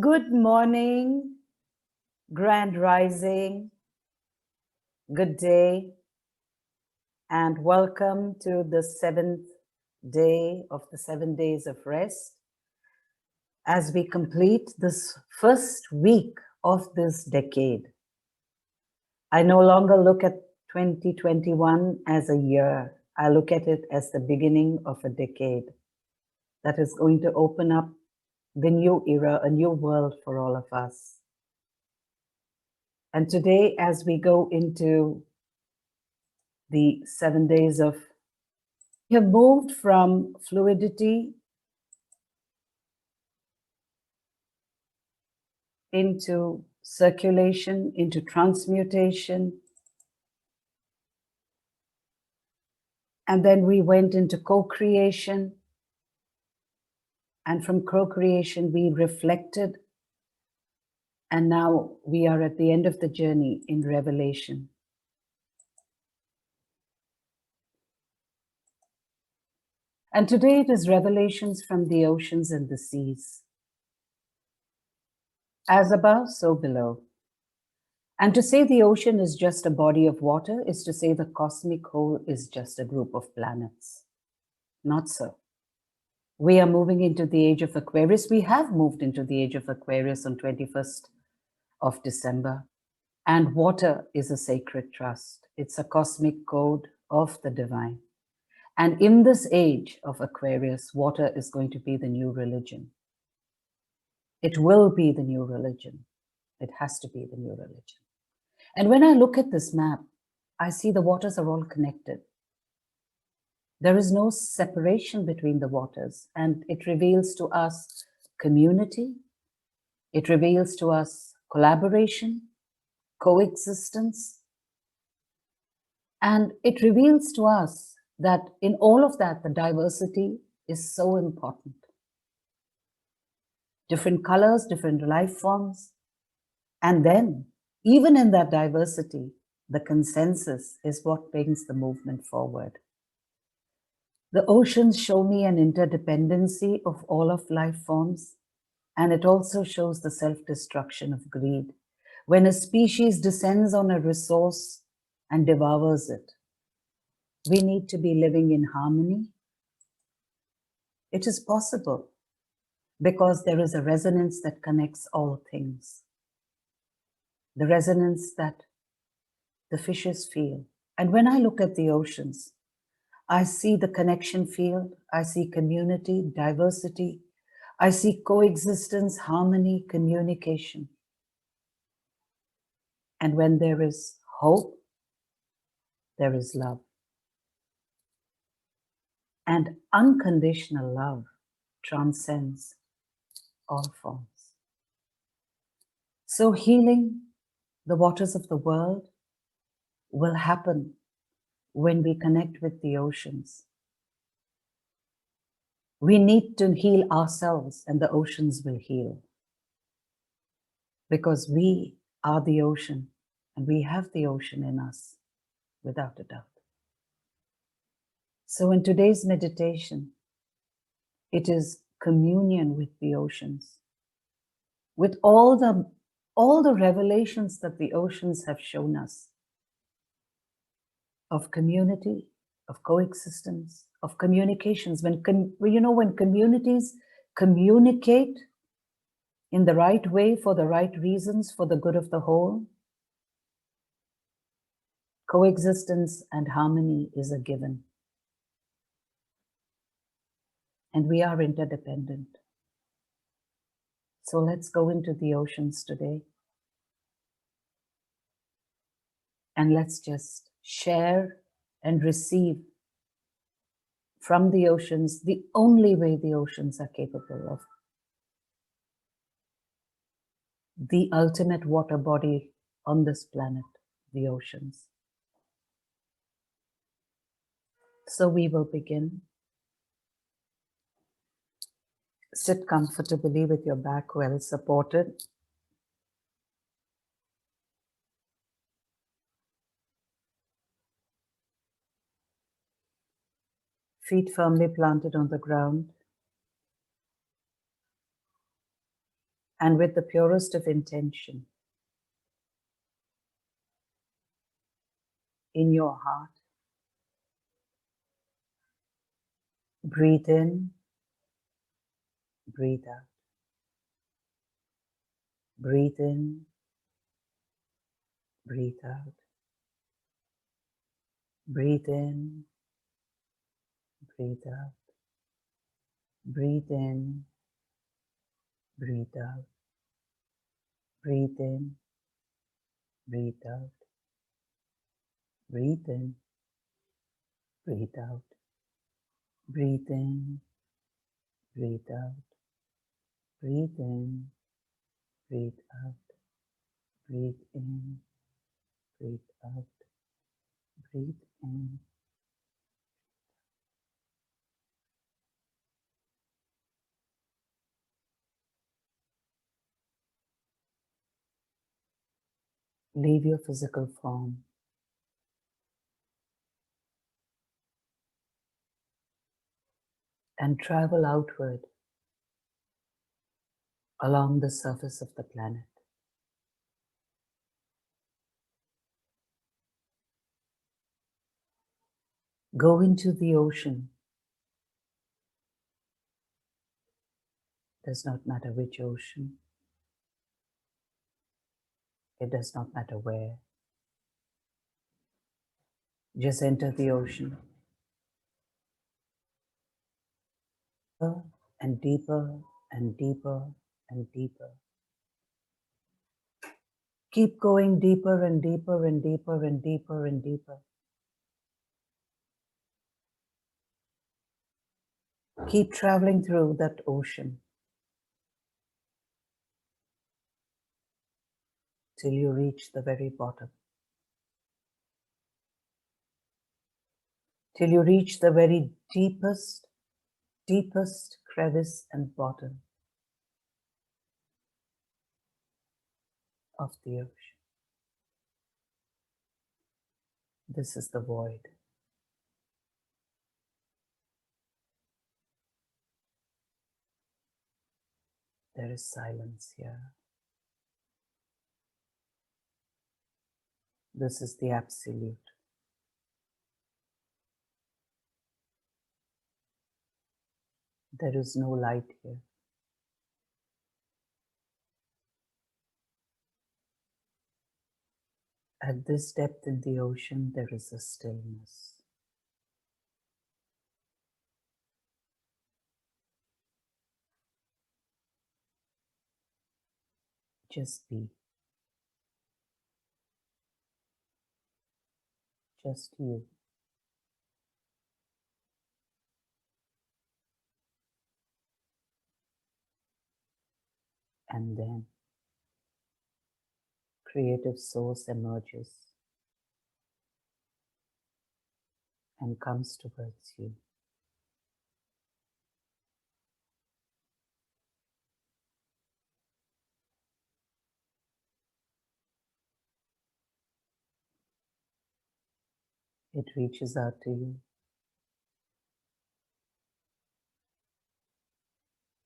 Good morning, grand rising, good day, and welcome to the 7th day of the 7 days of rest as we complete this first week of this decade. I no longer look at 2021 as a year. I look at it as the beginning of a decade that is going to open up the new era, a new world for all of us. And today, as we go into the 7 days of, we have moved from fluidity into circulation, into transmutation. And then we went into co-creation. And from co-creation, we reflected. And now we are at the end of the journey in revelation. And today it is revelations from the oceans and the seas. As above, so below. And to say the ocean is just a body of water is to say the cosmic whole is just a group of planets. Not so. We are moving into the Age of Aquarius. We have moved into the Age of Aquarius on 21st of December. And water is a sacred trust. It's a cosmic code of the divine. And in this age of Aquarius, water is going to be the new religion. It will be the new religion. It has to be the new religion. And when I look at this map, I see the waters are all connected. There is no separation between the waters, and it reveals to us community. It reveals to us collaboration, coexistence. And it reveals to us that in all of that, the diversity is so important. Different colors, different life forms. And then, even in that diversity, the consensus is what brings the movement forward. The oceans show me an interdependency of all of life forms, and it also shows the self-destruction of greed. When a species descends on a resource and devours it, we need to be living in harmony. It is possible because there is a resonance that connects all things. The resonance that the fishes feel. And when I look at the oceans, I see the connection field, I see community, diversity, I see coexistence, harmony, communication. And when there is hope, there is love. And unconditional love transcends all forms. So healing the waters of the world will happen when we connect with the oceans. We need to heal ourselves, and the oceans will heal. Because we are the ocean, and we have the ocean in us, without a doubt. So in today's meditation, it is communion with the oceans, with all the revelations that the oceans have shown us of community, of coexistence, of communications. When communities communicate in the right way, for the right reasons, for the good of the whole, coexistence and harmony is a given. And we are interdependent. So let's go into the oceans today. And let's just share and receive from the oceans the only way the oceans are capable of. The ultimate water body on this planet, the oceans. So we will begin. Sit comfortably with your back well supported. Feet firmly planted on the ground. And with the purest of intention, in your heart, breathe in, breathe out. Breathe in, breathe out. Breathe in, breathe out. Breathe in, breathe out. Breathe in, breathe out. Breathe in, breathe out. Breathe in, breathe out. Breathe in, breathe out. Breathe in, breathe out. Breathe in. Leave your physical form and travel outward along the surface of the planet. Go into the ocean. Does not matter which ocean. It does not matter where. Just enter the ocean. And deeper and deeper and deeper. Keep going deeper and deeper and deeper and deeper and deeper. Keep traveling through that ocean till you reach the very bottom. Till you reach the very deepest crevice and bottom of the ocean. This is the void. There is silence here. This is the absolute. There is no light here. At this depth in the ocean, there is a stillness. Just be. Just you. And then creative source emerges and comes towards you. It reaches out to you.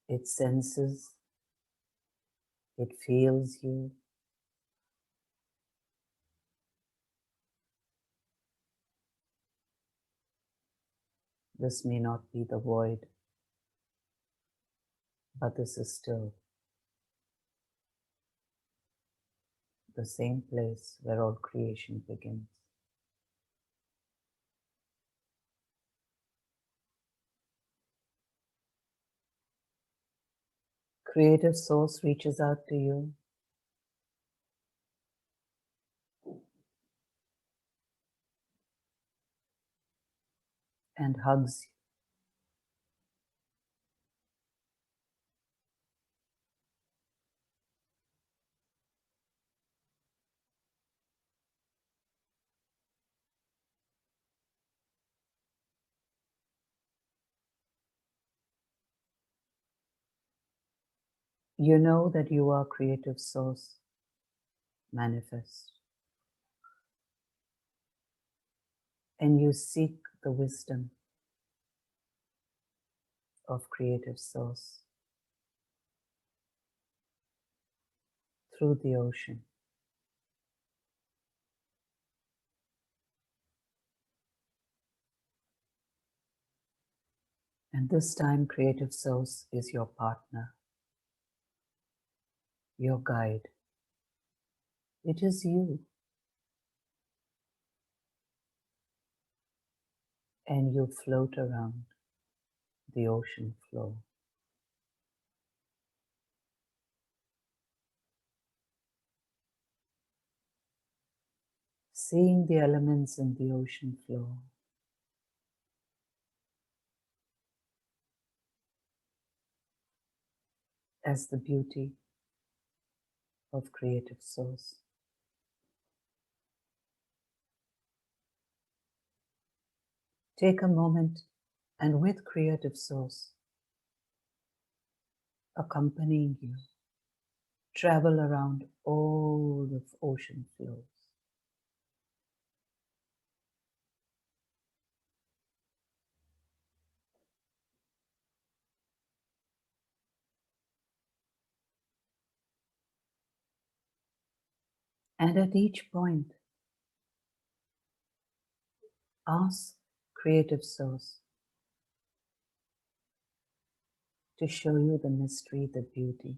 It senses. It feels you. This may not be the void, but this is still the same place where all creation begins. Creative source reaches out to you and hugs you. You know that you are creative source manifest. And you seek the wisdom of creative source. through the ocean. And this time, Creative Source is your partner, your guide. It is you. And you float around the ocean floor. Seeing the elements in the ocean floor. As the beauty of Creative Source. Take a moment and with Creative Source accompanying you, travel around all the ocean floors. And at each point, ask Creative Source to show you the mystery, the beauty,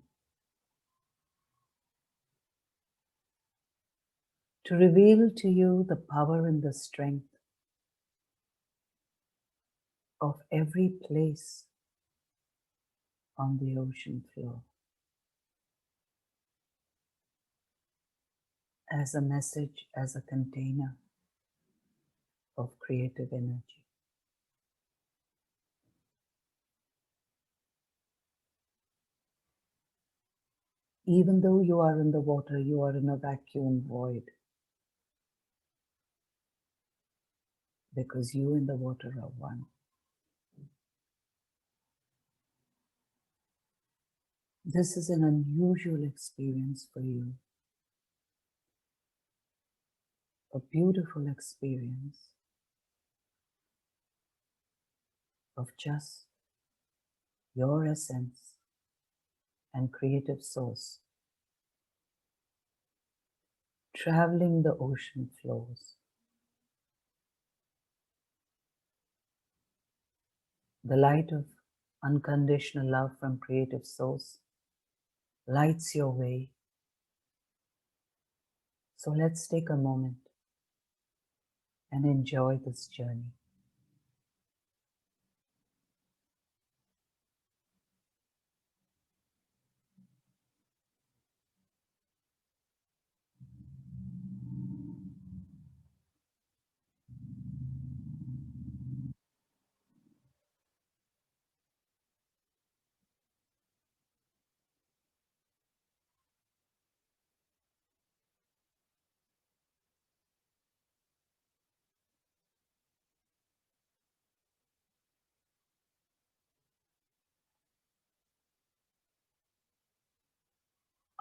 to reveal to you the power and the strength of every place on the ocean floor as a message, as a container of creative energy. Even though you are in the water, you are in a vacuum void, because you and the water are one. This is an unusual experience for you, a beautiful experience of just your essence and Creative Source traveling the ocean floors. The light of unconditional love from Creative Source lights your way. So let's take a moment and enjoy this journey.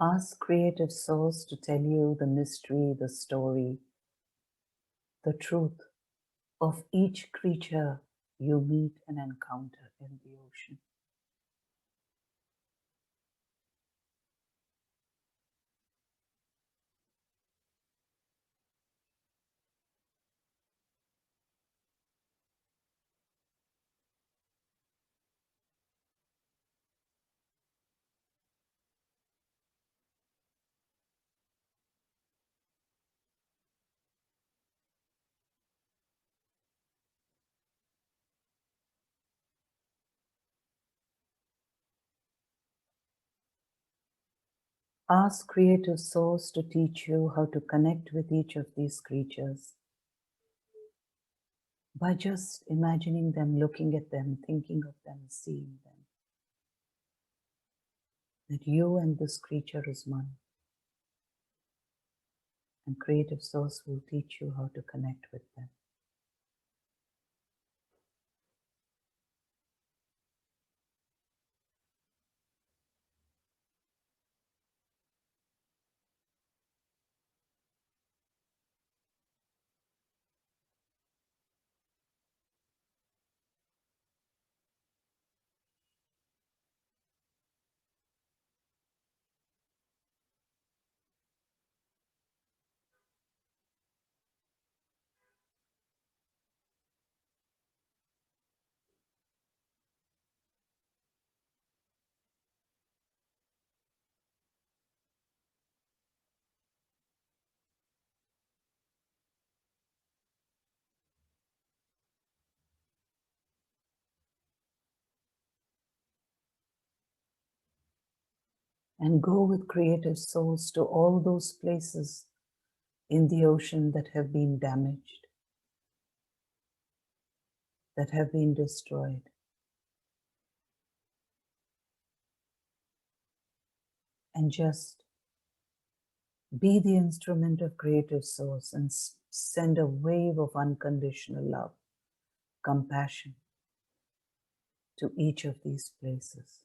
Ask Creative Source to tell you the mystery, the story, the truth of each creature you meet and encounter in the ocean. Ask Creative Source to teach you how to connect with each of these creatures by just imagining them, looking at them, thinking of them, seeing them. That you and this creature is one. And Creative Source will teach you how to connect with them. And go with creative souls to all those places in the ocean that have been damaged, that have been destroyed. And just be the instrument of creative source and send a wave of unconditional love, compassion to each of these places.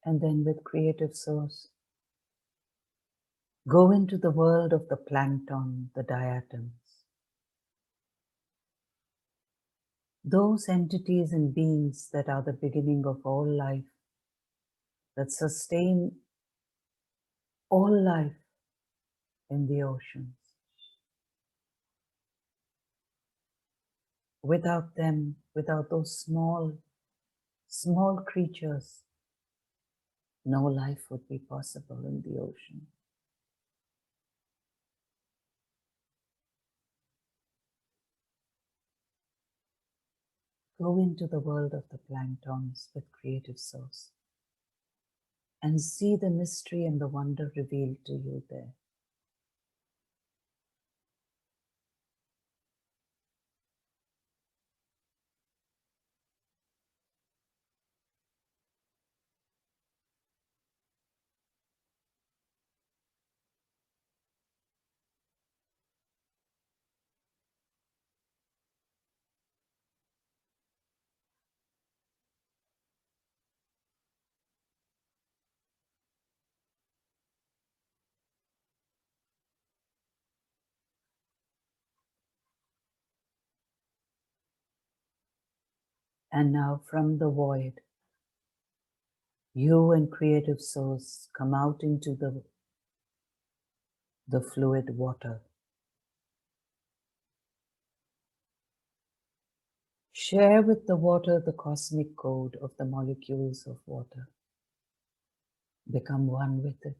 And then with creative source, go into the world of the plankton, the diatoms. Those entities and beings that are the beginning of all life, that sustain all life in the oceans. Without them, without those small creatures, no life would be possible in the ocean. Go into the world of the planktons with creative source and see the mystery and the wonder revealed to you there. And now from the void, you and creative source come out into the fluid water. Share with the water the cosmic code of the molecules of water. Become one with it.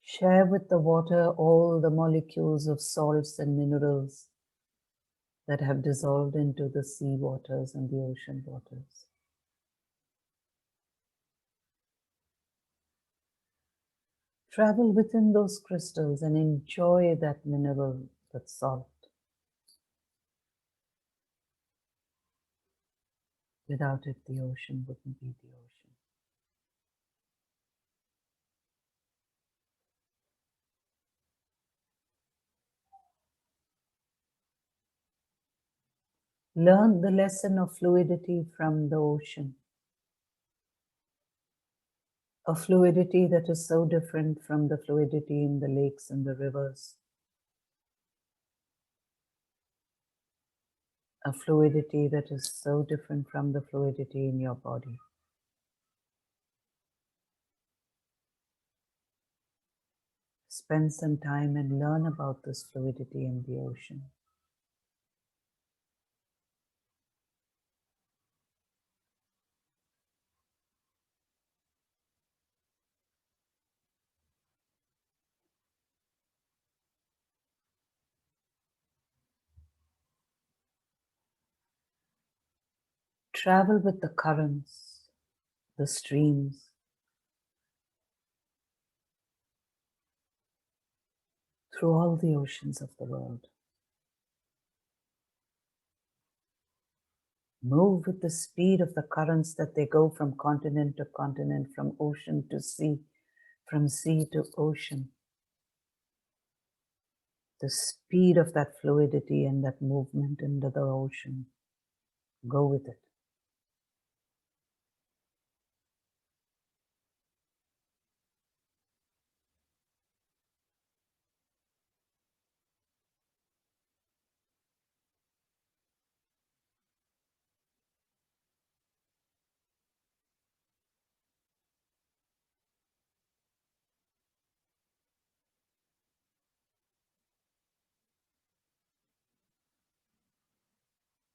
Share with the water all the molecules of salts and minerals that have dissolved into the sea waters and the ocean waters. Travel within those crystals and enjoy that mineral, that salt. Without it, the ocean wouldn't be the ocean. Learn the lesson of fluidity from the ocean. A fluidity that is so different from the fluidity in the lakes and the rivers. A fluidity that is so different from the fluidity in your body. Spend some time and learn about this fluidity in the ocean. Travel with the currents, the streams, through all the oceans of the world. Move with the speed of the currents that they go from continent to continent, from ocean to sea, from sea to ocean. the speed of that fluidity and that movement into the ocean. Go with it.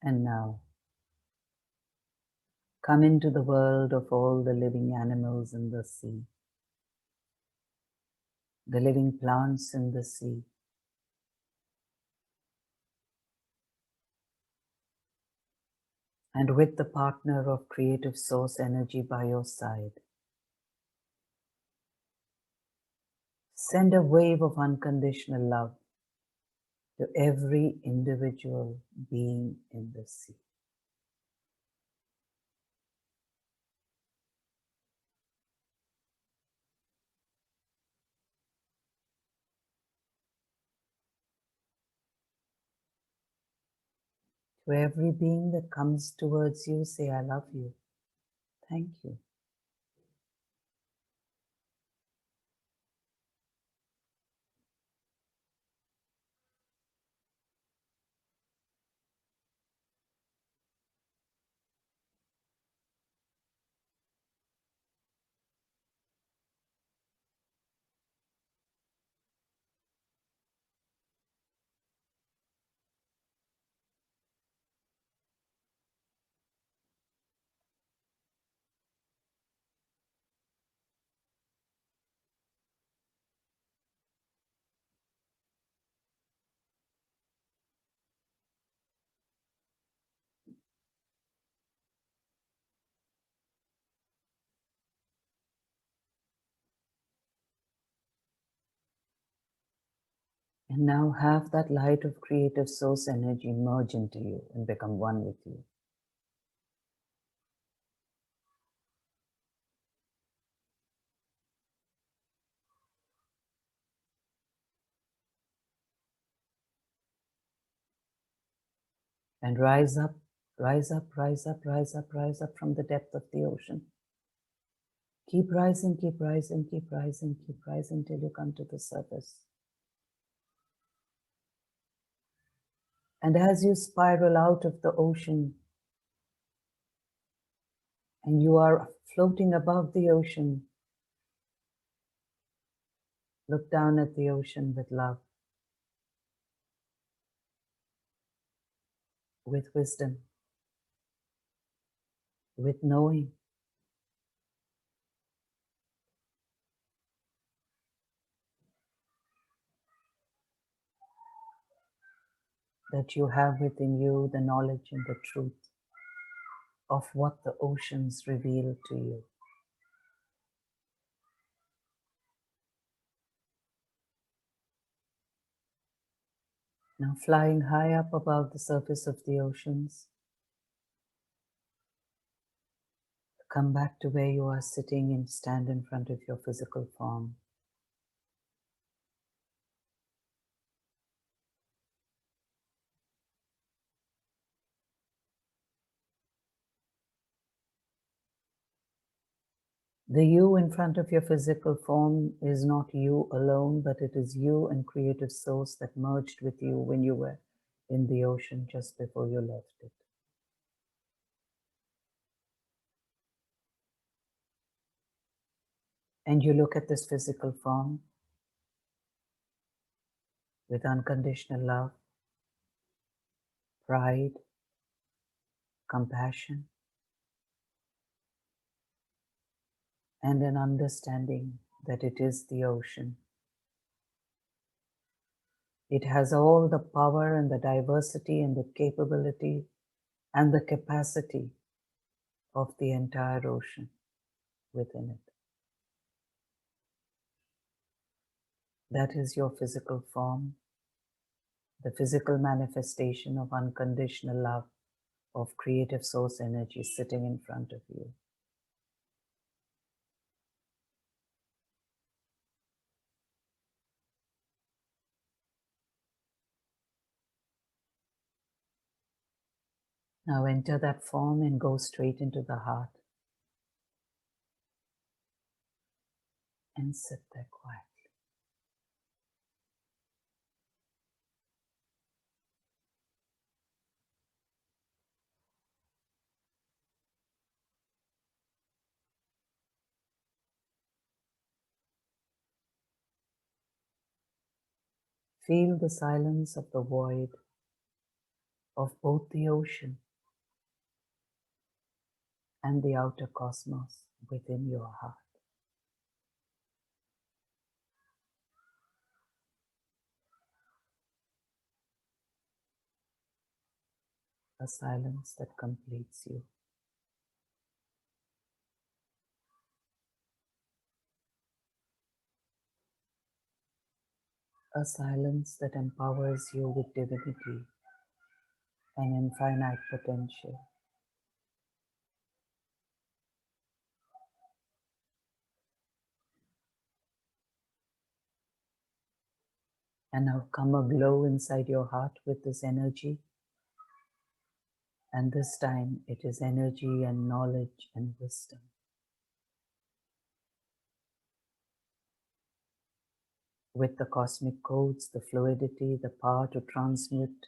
And now, come into the world of all the living animals in the sea, the living plants in the sea, and with the partner of creative source energy by your side, send a wave of unconditional love to every individual being in the sea. To every being that comes towards you, say, I love you. Thank you. And now have that light of creative source energy merge into you and become one with you. And rise up, rise up, rise up, rise up, rise up from the depth of the ocean. Keep rising, keep rising, keep rising, keep rising till you come to the surface. And as you spiral out of the ocean and you are floating above the ocean, look down at the ocean with love, with wisdom, with knowing that you have within you the knowledge and the truth of what the oceans reveal to you. Now flying high up above the surface of the oceans, come back to where you are sitting and stand in front of your physical form. The you in front of your physical form is not you alone, but it is you and creative source that merged with you when you were in the ocean just before you left it. And you look at this physical form with unconditional love, pride, compassion, and an understanding that it is the ocean. It has all the power and the diversity and the capability and the capacity of the entire ocean within it. That is your physical form, the physical manifestation of unconditional love, of creative source energy sitting in front of you. Now enter that form and go straight into the heart and sit there quietly. Feel the silence of the void of both the ocean and the outer cosmos within your heart. A silence that completes you. A silence that empowers you with divinity and infinite potential. And now come a glow inside your heart with this energy. And this time it is energy and knowledge and wisdom. With the cosmic codes, the fluidity, the power to transmute,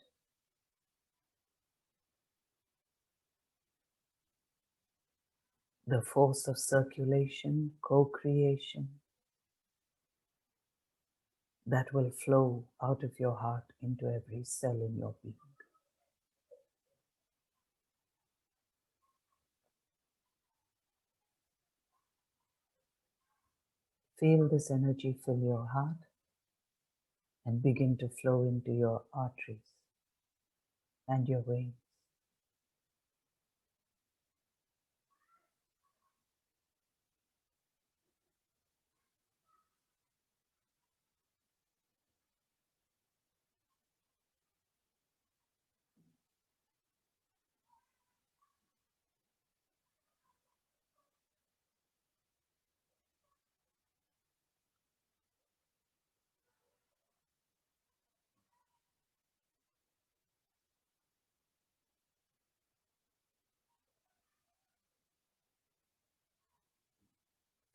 the force of circulation, co-creation, that will flow out of your heart into every cell in your being. Feel this energy fill your heart and begin to flow into your arteries and your veins.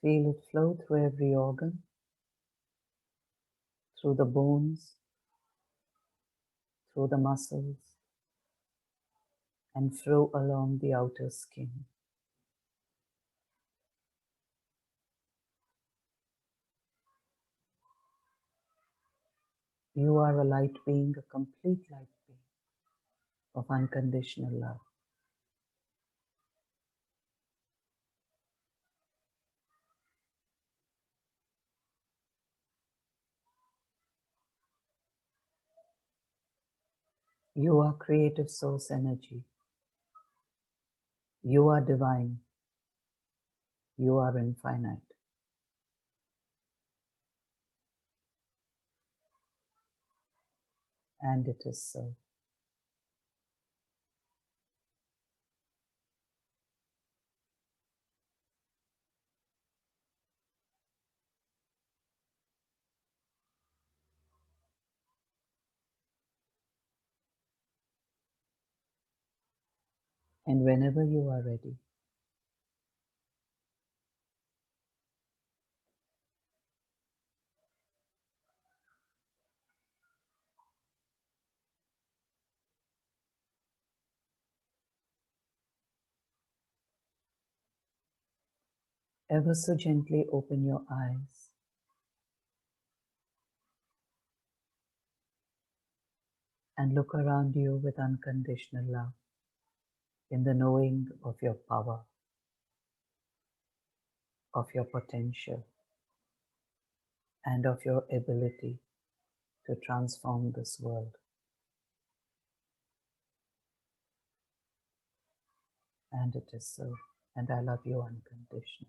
Feel it flow through every organ, through the bones, through the muscles, and flow along the outer skin. You are a light being, a complete light being of unconditional love. You are creative source energy. You are divine. You are infinite. And it is so. And whenever you are ready, ever so gently open your eyes and look around you with unconditional love in the knowing of your power, of your potential, and of your ability to transform this world. And it is so. And I love you unconditionally.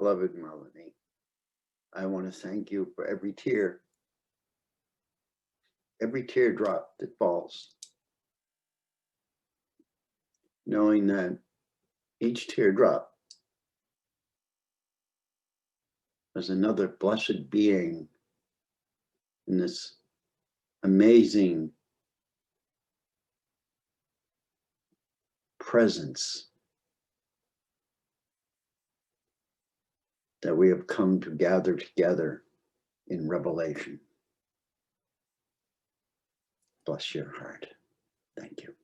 beloved Melanie, I want to thank you for every teardrop that falls, knowing that each teardrop is another blessed being in this amazing presence that we have come to gather together in revelation. Bless your heart. Thank you.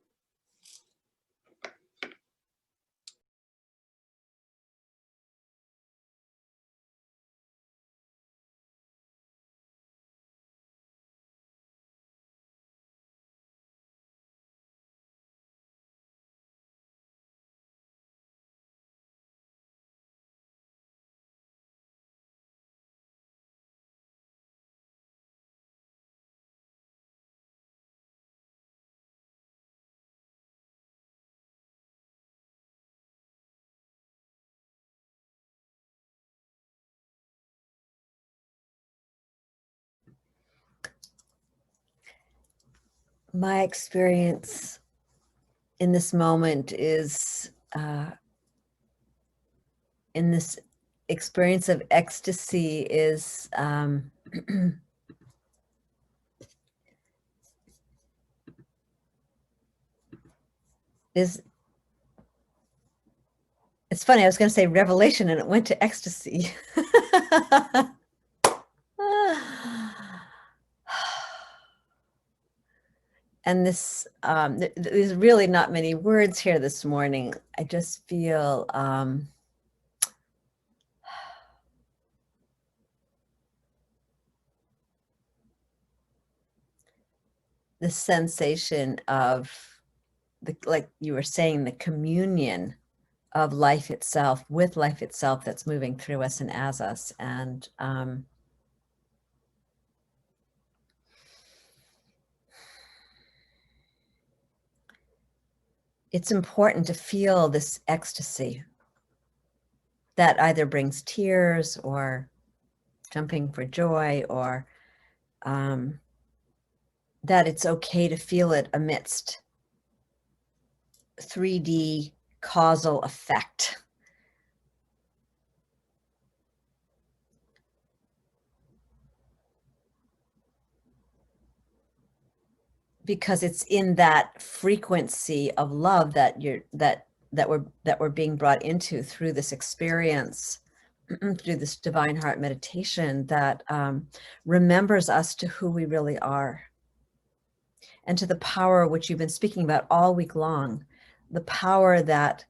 My experience in this moment is in this experience of ecstasy is it's funny, I was going to say revelation and it went to ecstasy. And this, there's really not many words here this morning. I just feel the sensation of, like you were saying, the communion of life itself with life itself that's moving through us and as us. And it's important to feel this ecstasy that either brings tears or jumping for joy, or that it's okay to feel it amidst 3D causal effect. Because it's in that frequency of love that we're being brought into through this experience, through this divine heart meditation, that remembers us to who we really are, and to the power which you've been speaking about all week long, the power that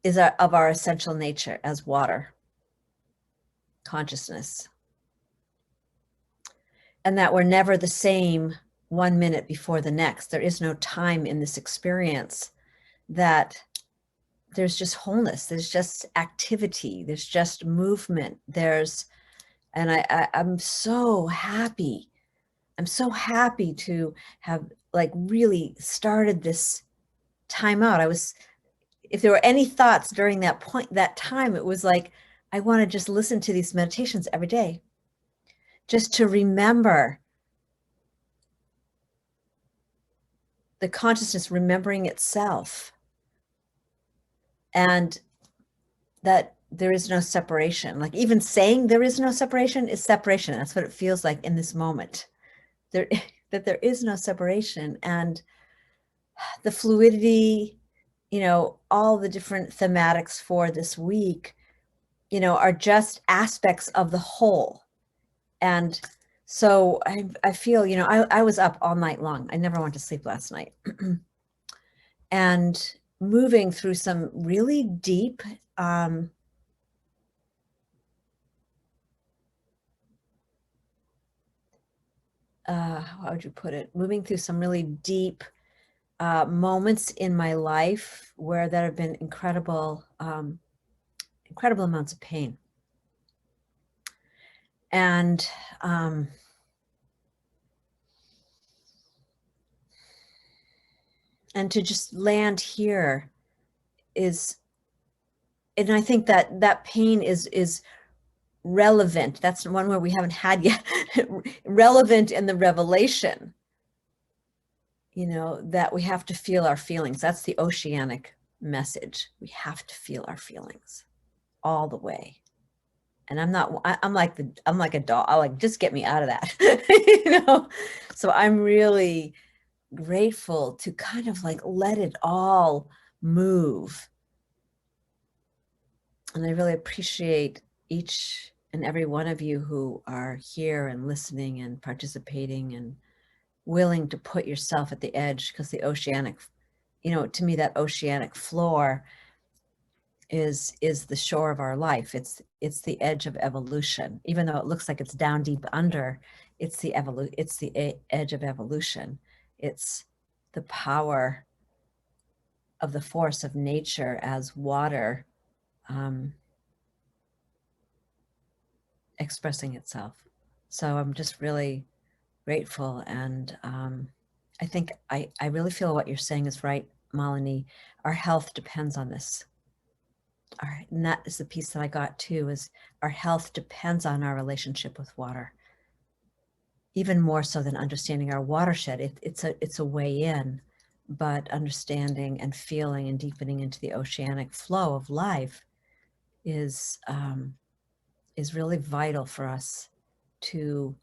is of our essential nature as water, consciousness, and that we're never the same 1 minute before the next. There is no time in this experience, that there's just wholeness, there's just activity, there's just movement, and I'm so happy. I'm so happy to have like really started this time out. If there were any thoughts during that time, it was like, I want to just listen to these meditations every day, just to remember the consciousness remembering itself, and that there is no separation. Like even saying there is no separation is separation. That's what it feels like in this moment. That there is no separation, and the fluidity, all the different thematics for this week, are just aspects of the whole. And so I feel, I was up all night long. I never went to sleep last night. And moving through some really deep, how would you put it? Moving through some really deep moments in my life where there have been incredible amounts of pain. And to just land here is and I think that that pain is relevant. That's one where we haven't had yet. Relevant in the revelation, you know, that we have to feel our feelings. That's the oceanic message. We have to feel our feelings all the way. And I'm like a dog. I like, just get me out of that, you know? So I'm really grateful to kind of like let it all move. And I really appreciate each and every one of you who are here and listening and participating and willing to put yourself at the edge, because the oceanic, you know, to me, that oceanic floor is the shore of our life. It's the edge of evolution. Even though it looks like it's down deep under, it's the edge of evolution. It's the power of the force of nature as water expressing itself. So I'm just really grateful, and I think I really feel what you're saying is right, Malini. Our health depends on this. All right, and that is the piece that I got too, is our health depends on our relationship with water. Even more so than understanding our watershed. It's a way in, but understanding and feeling and deepening into the oceanic flow of life is really vital for us to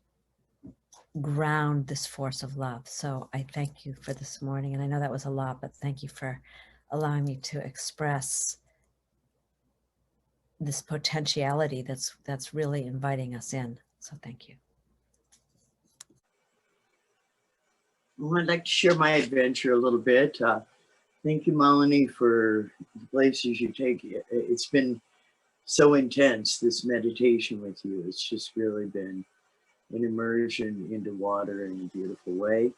ground this force of love. So I thank you for this morning. And I know that was a lot, but thank you for allowing me to express this potentiality that's really inviting us in. So thank you. Well, I'd like to share my adventure a little bit. Thank you, Melanie, for the places you take. It's been so intense, this meditation with you. It's just really been an immersion into water in a beautiful way.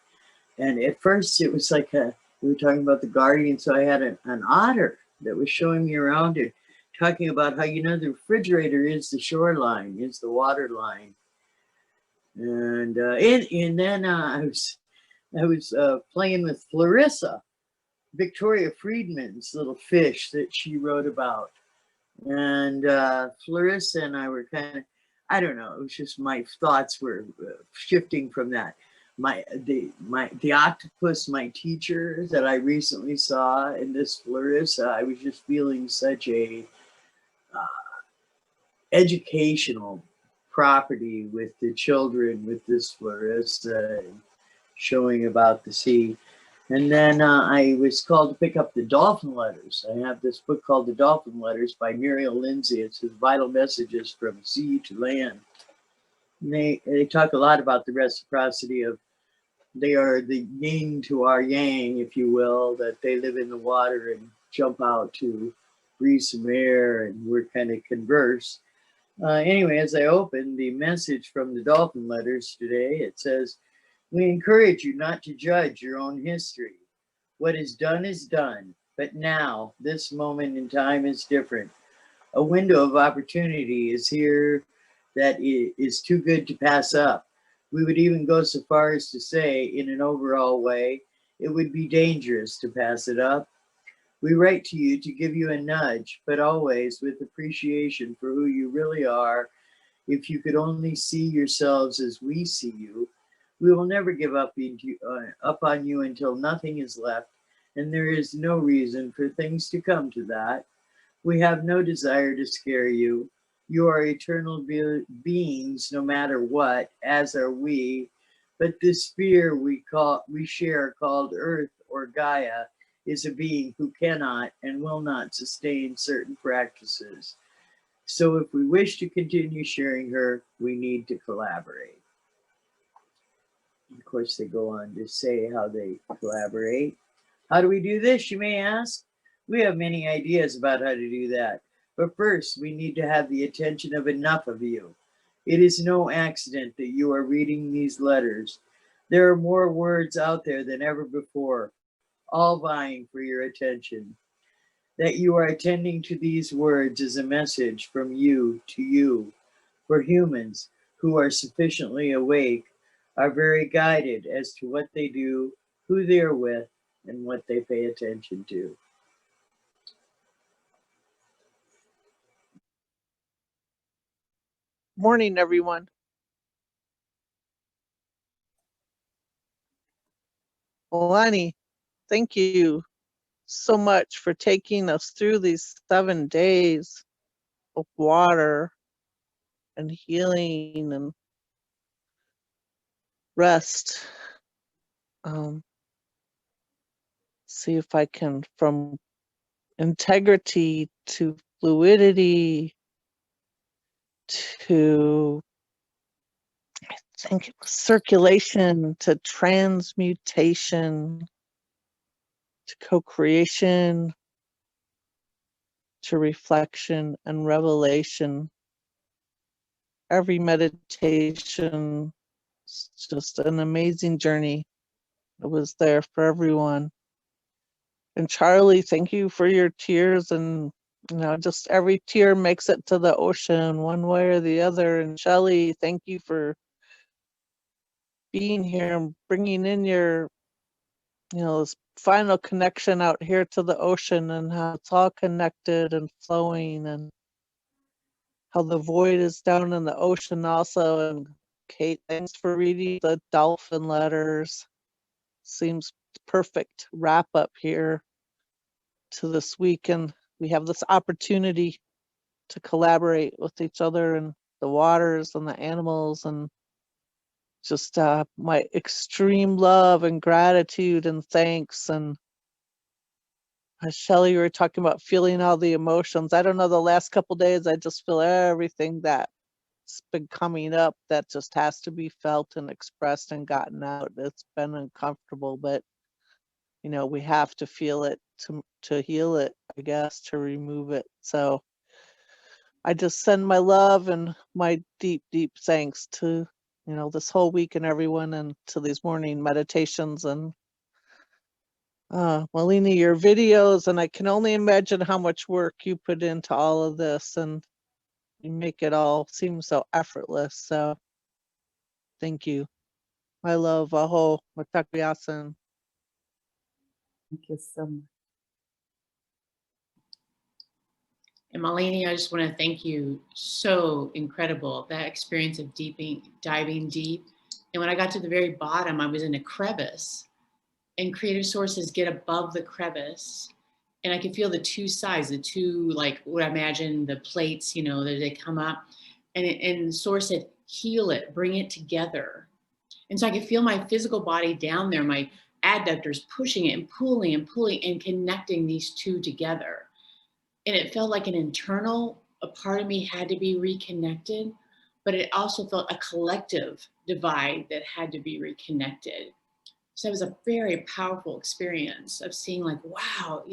And at first it was like we were talking about the guardian, so I had an otter that was showing me around it, talking about how, you know, the refrigerator is the shoreline, is the water line. And then I was playing with Clarissa, Victoria Friedman's little fish that she wrote about. And Clarissa and I were kind of, I don't know, it was just my thoughts were shifting from that. The octopus, my teacher that I recently saw, and this Clarissa, I was just feeling such a educational property with the children, with this Clarissa, showing about the sea. And then I was called to pick up the Dolphin Letters. I have this book called The Dolphin Letters by Muriel Lindsay. It's his vital messages from sea to land. And they talk a lot about the reciprocity of, they are the yin to our yang, if you will, that they live in the water and jump out to breathe some air, and we're kind of converse. Anyway, as I open the message from the Dolphin Letters today, it says, "We encourage you not to judge your own history. What is done, but now, this moment in time is different. A window of opportunity is here that is too good to pass up. We would even go so far as to say, in an overall way, it would be dangerous to pass it up. We write to you to give you a nudge, but always with appreciation for who you really are. If you could only see yourselves as we see you, we will never give up on you until nothing is left, and there is no reason for things to come to that. We have no desire to scare you. You are eternal beings, no matter what, as are we. But this sphere we share, called Earth or Gaia, is a being who cannot and will not sustain certain practices. So if we wish to continue sharing her, we need to collaborate." Of course, they go on to say how they collaborate. How do we do this, you may ask? We have many ideas about how to do that. But first, we need to have the attention of enough of you. It is no accident that you are reading these letters. There are more words out there than ever before, all vying for your attention. That you are attending to these words is a message from you to you. For humans who are sufficiently awake are very guided as to what they do, who they are with, and what they pay attention to. morning, everyone. Lonnie, thank you so much for taking us through these 7 days of water and healing and rest. See if I can, from integrity to fluidity to, I think it was circulation, to transmutation, to co-creation, to reflection and revelation. Every meditation is just an amazing journey. It was there for everyone. And Charlie, thank you for your tears, and just every tear makes it to the ocean one way or the other. And Shelley, thank you for being here and bringing in your, this final connection out here to the ocean, and how it's all connected and flowing, and how the void is down in the ocean also. And Kate, thanks for reading the dolphin letters. Seems perfect wrap up here to this week, and we have this opportunity to collaborate with each other and the waters and the animals, and just my extreme love and gratitude and thanks. And Shelley, you were talking about feeling all the emotions. I don't know, the last couple days I just feel everything that's been coming up that just has to be felt and expressed and gotten out. It's been uncomfortable, but we have to feel it to heal it, I guess, to remove it. So I just send my love and my deep, deep thanks to, this whole week and everyone, and to these morning meditations. And Malini, your videos, and I can only imagine how much work you put into all of this, and you make it all seem so effortless. So thank you. My love, aho, matakuyasan. Thank you so much. And Malini, I just want to thank you. So incredible, that experience of diving deep. And when I got to the very bottom, I was in a crevice, and creative sources get above the crevice. And I could feel the two sides, the two, like what I imagine the plates, that they come up, and source said, heal it, bring it together. And so I could feel my physical body down there, my adductors pushing it and pulling and connecting these two together. And it felt like a part of me had to be reconnected, but it also felt a collective divide that had to be reconnected. So it was a very powerful experience of seeing, like, wow,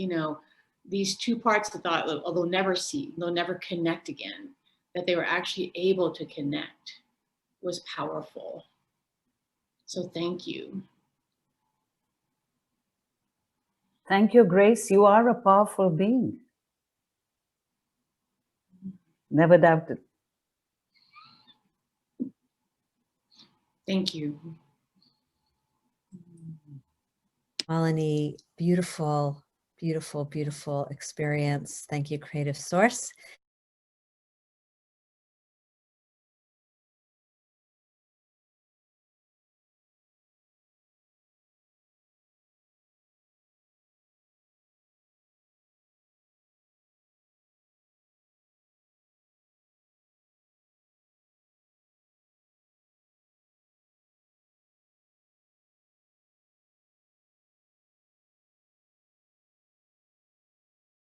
these two parts I thought, oh, they'll never see, they'll never connect again, that they were actually able to connect was powerful. So thank you. Thank you, Grace. You are a powerful being. Never doubted. Thank you. Malini, beautiful, beautiful, beautiful experience. Thank you, Creative Source.